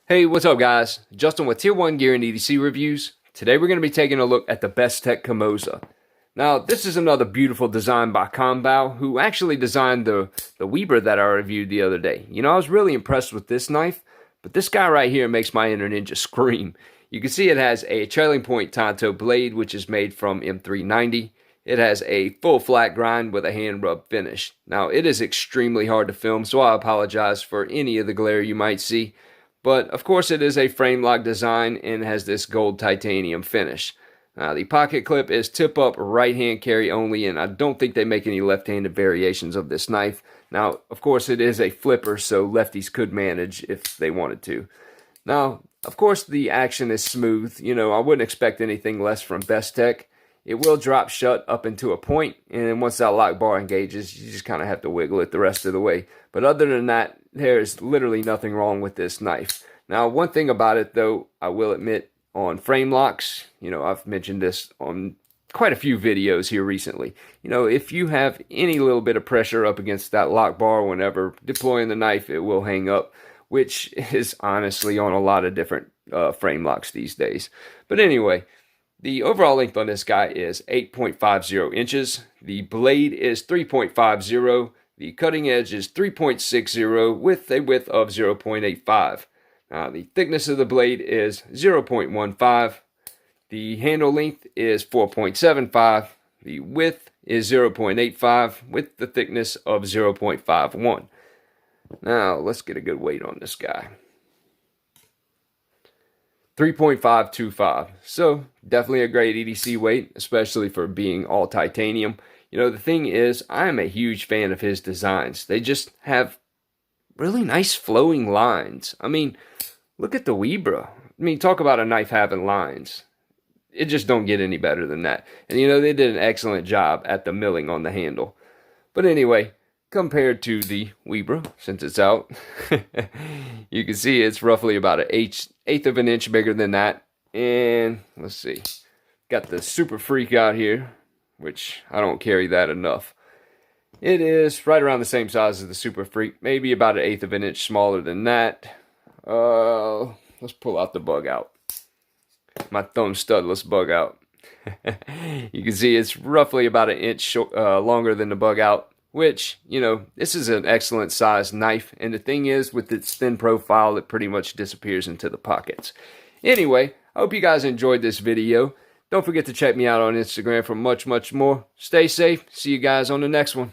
Hey, what's up guys? Justin with Tier 1 Gear and EDC Reviews. Today we're going to be taking a look at the Bestech Kamoza. Now, this is another beautiful design by Kombou, who actually designed the Weber that I reviewed the other day. You know, I was really impressed with this knife, but this guy right here makes my inner ninja scream. You can see it has a trailing point Tonto blade, which is made from M390. It has a full flat grind with a hand rub finish. Now, it is extremely hard to film, so I apologize for any of the glare you might see. But of course it is a frame lock design and has this gold titanium finish. The pocket clip is tip up right hand carry only, and I don't think they make any left handed variations of this knife. Now of course it is a flipper, so lefties could manage if they wanted to. Now of course the action is smooth. You know, I wouldn't expect anything less from Bestech. It will drop shut up into a point, and then once that lock bar engages, you just kind of have to wiggle it the rest of the way. But other than that, there's literally nothing wrong with this knife. Now, one thing about it, though, I will admit, on frame locks, you know, I've mentioned this on quite a few videos here recently. You know, if you have any little bit of pressure up against that lock bar whenever deploying the knife, it will hang up, which is honestly on a lot of different frame locks these days. But anyway, the overall length on this guy is 8.50 inches. The blade is 3.50. The cutting edge is 3.60 with a width of 0.85. The thickness of the blade is 0.15. The handle length is 4.75. The width is 0.85 with the thickness of 0.51. Now, let's get a good weight on this guy. 3.525. So definitely a great EDC weight, especially for being all titanium. You know, the thing is, I am a huge fan of his designs. They just have really nice flowing lines. I mean, look at the Weber. I mean, talk about a knife having lines. It just don't get any better than that. And you know, they did an excellent job at the milling on the handle. But anyway, compared to the Weber, since it's out, you can see it's roughly about an eighth of an inch bigger than that. And let's see, got the Super Freak out here, which I don't carry that enough. It is right around the same size as the Super Freak, maybe about an eighth of an inch smaller than that. Let's pull out the bug out. My thumb studless bug out. You can see it's roughly about an inch longer than the bug out, which, you know, this is an excellent sized knife. And the thing is, with its thin profile, it pretty much disappears into the pockets. Anyway, I hope you guys enjoyed this video. Don't forget to check me out on Instagram for much more. Stay safe. See you guys on the next one.